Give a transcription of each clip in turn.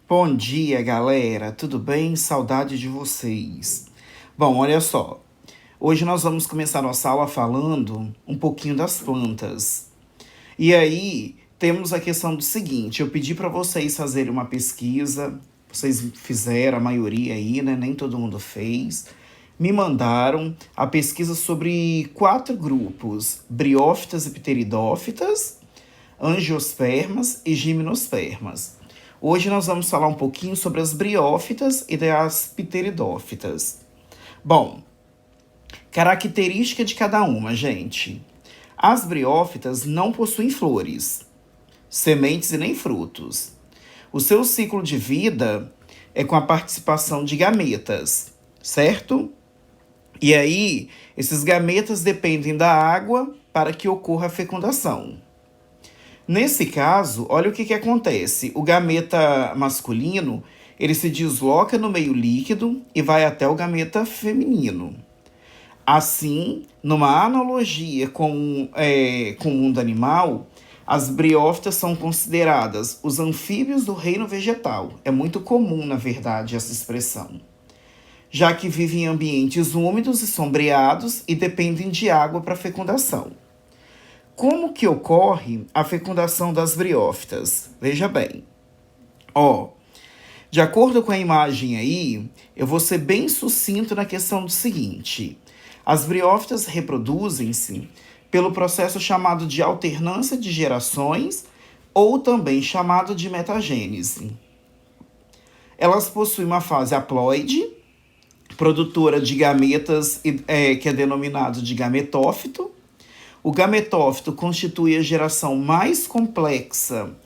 Bom dia, galera. Tudo bem? Saudade de vocês. Bom, olha só. Hoje nós vamos começar nossa aula falando um pouquinho das plantas. E aí, temos a questão do seguinte: eu pedi para vocês fazerem uma pesquisa, vocês fizeram, a maioria aí, né? Nem todo mundo fez. Me mandaram a pesquisa sobre 4 grupos: briófitas e pteridófitas, angiospermas e gimnospermas. Hoje nós vamos falar um pouquinho sobre as briófitas e das pteridófitas. Bom, característica de cada uma, gente. As briófitas não possuem flores, sementes e nem frutos. O seu ciclo de vida é com a participação de gametas, certo? E aí, esses gametas dependem da água para que ocorra a fecundação. Nesse caso, olha o que acontece. O gameta masculino, ele se desloca no meio líquido e vai até o gameta feminino. Assim, numa analogia com o mundo animal, as briófitas são consideradas os anfíbios do reino vegetal. É muito comum, na verdade, essa expressão. Já que vivem em ambientes úmidos e sombreados e dependem de água para fecundação. Como que ocorre a fecundação das briófitas? Veja bem. De acordo com a imagem aí, eu vou ser bem sucinto na questão do seguinte. As briófitas reproduzem-se pelo processo chamado de alternância de gerações ou também chamado de metagênese. Elas possuem uma fase haploide, produtora de gametas, que é denominado de gametófito. O gametófito constitui a geração mais complexa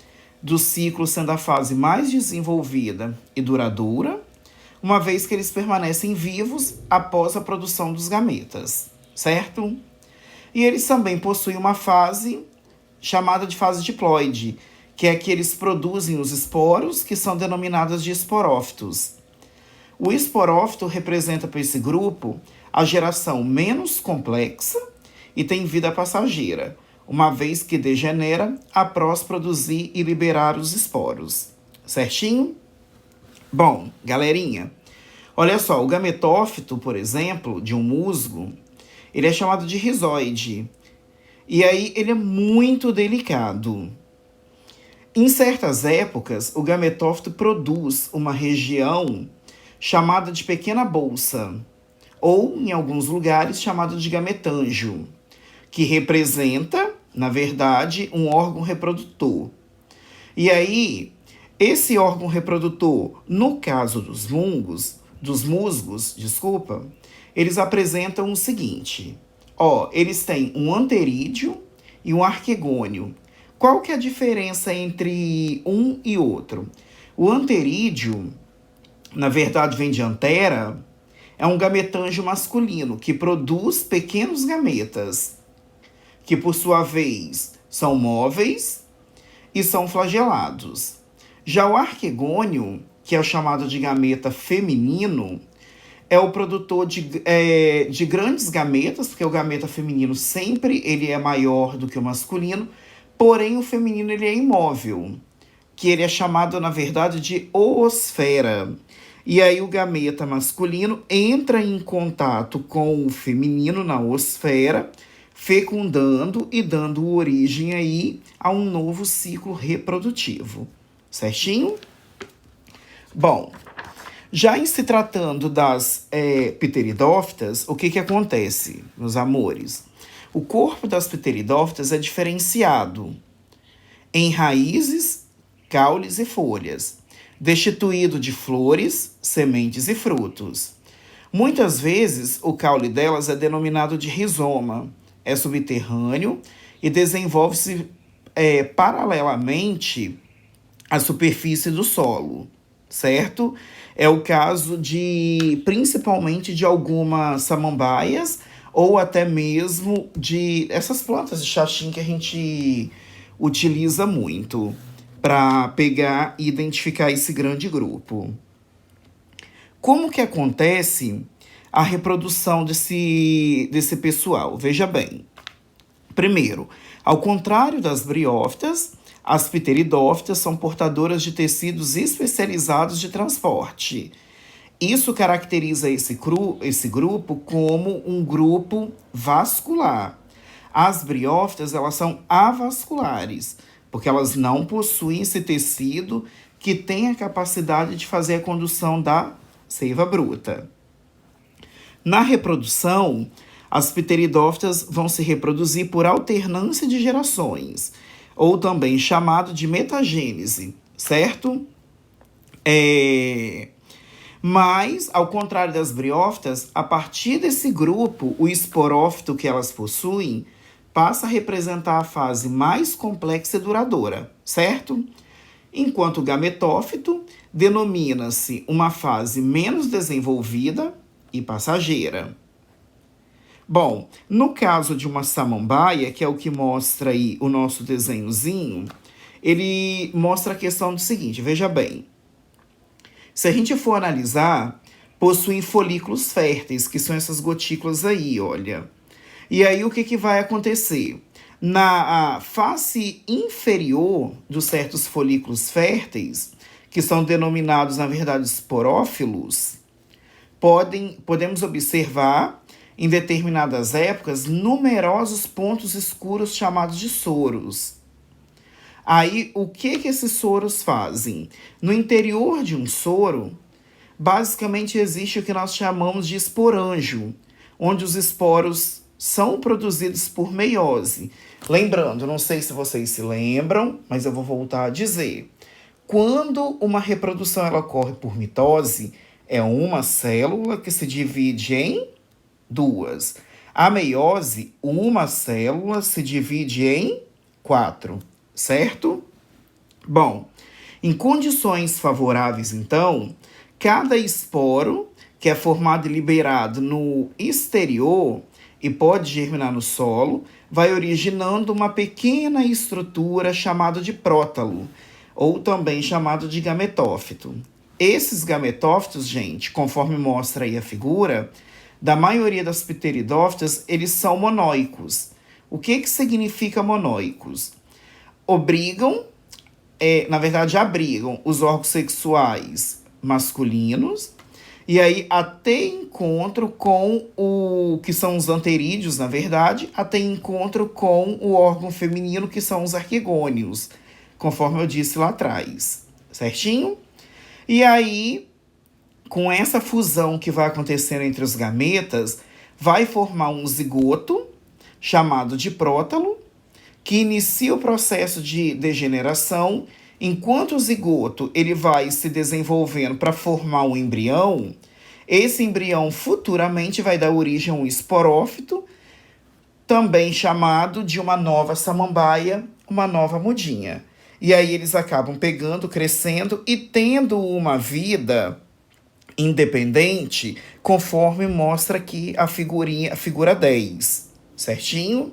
do ciclo, sendo a fase mais desenvolvida e duradoura, uma vez que eles permanecem vivos após a produção dos gametas, certo? E eles também possuem uma fase chamada de fase diploide, que é que eles produzem os esporos, que são denominados de esporófitos. O esporófito representa para esse grupo a geração menos complexa e tem vida passageira, uma vez que degenera após produzir e liberar os esporos. Certinho? Bom, galerinha, olha só, o gametófito, por exemplo, de um musgo, ele é chamado de rizoide. E aí ele é muito delicado. Em certas épocas, o gametófito produz uma região chamada de pequena bolsa, ou, em alguns lugares, chamada de gametângio, que representa, na verdade, um órgão reprodutor. E aí, esse órgão reprodutor, no caso dos musgos, eles apresentam o seguinte. Eles têm um anterídeo e um arquegônio. Qual que é a diferença entre um e outro? O anterídeo, na verdade, vem de antera, é um gametângio masculino que produz pequenos gametas, que por sua vez são móveis e são flagelados. Já o arquegônio, que é o chamado de gameta feminino, é o produtor de grandes gametas, porque o gameta feminino sempre ele é maior do que o masculino, porém o feminino ele é imóvel, que ele é chamado, na verdade, de oosfera. E aí o gameta masculino entra em contato com o feminino na oosfera, fecundando e dando origem aí a um novo ciclo reprodutivo. Certinho? Bom, já em se tratando das pteridófitas, o que acontece, meus amores? O corpo das pteridófitas é diferenciado em raízes, caules e folhas, destituído de flores, sementes e frutos. Muitas vezes, o caule delas é denominado de rizoma, é subterrâneo e desenvolve-se paralelamente à superfície do solo, certo? É o caso principalmente de algumas samambaias ou até mesmo de essas plantas de xaxim que a gente utiliza muito para pegar e identificar esse grande grupo. Como que acontece a reprodução desse pessoal? Veja bem. Primeiro, ao contrário das briófitas, As pteridófitas são portadoras de tecidos especializados de transporte. Isso caracteriza esse grupo como um grupo vascular. As briófitas, elas são avasculares, porque elas não possuem esse tecido que tem a capacidade de fazer a condução da seiva bruta. Na reprodução, as pteridófitas vão se reproduzir por alternância de gerações, ou também chamado de metagênese, certo? Mas, ao contrário das briófitas, a partir desse grupo, o esporófito que elas possuem passa a representar a fase mais complexa e duradoura, certo? Enquanto o gametófito denomina-se uma fase menos desenvolvida e passageira. Bom, no caso de uma samambaia, que é o que mostra aí o nosso desenhozinho, ele mostra a questão do seguinte, veja bem. Se a gente for analisar, possuem folículos férteis, que são essas gotículas aí, olha. E aí o que vai acontecer? Na face inferior dos certos folículos férteis, que são denominados, na verdade, esporófilos, podemos observar, em determinadas épocas, numerosos pontos escuros chamados de soros. Aí, o que esses soros fazem? No interior de um soro, basicamente existe o que nós chamamos de esporângio, onde os esporos são produzidos por meiose. Lembrando, não sei se vocês se lembram, mas eu vou voltar a dizer. Quando uma reprodução ela ocorre por mitose, é uma célula que se divide em duas. A meiose, uma célula se divide em 4, certo? Bom, em condições favoráveis, então, cada esporo, que é formado e liberado no exterior e pode germinar no solo, vai originando uma pequena estrutura chamada de prótalo, ou também chamado de gametófito. Esses gametófitos, gente, conforme mostra aí a figura, da maioria das pteridófitas, eles são monóicos. O que significa monóicos? Abrigam os órgãos sexuais masculinos, e aí até encontro com o que são os anterídeos, na verdade, até encontro com o órgão feminino, que são os arquegônios, conforme eu disse lá atrás, certinho? E aí, com essa fusão que vai acontecendo entre os gametas, vai formar um zigoto, chamado de prótalo, que inicia o processo de degeneração. Enquanto o zigoto ele vai se desenvolvendo para formar um embrião, esse embrião futuramente vai dar origem a um esporófito, também chamado de uma nova samambaia, uma nova mudinha. E aí eles acabam pegando, crescendo e tendo uma vida independente, conforme mostra aqui a figura 10, certinho?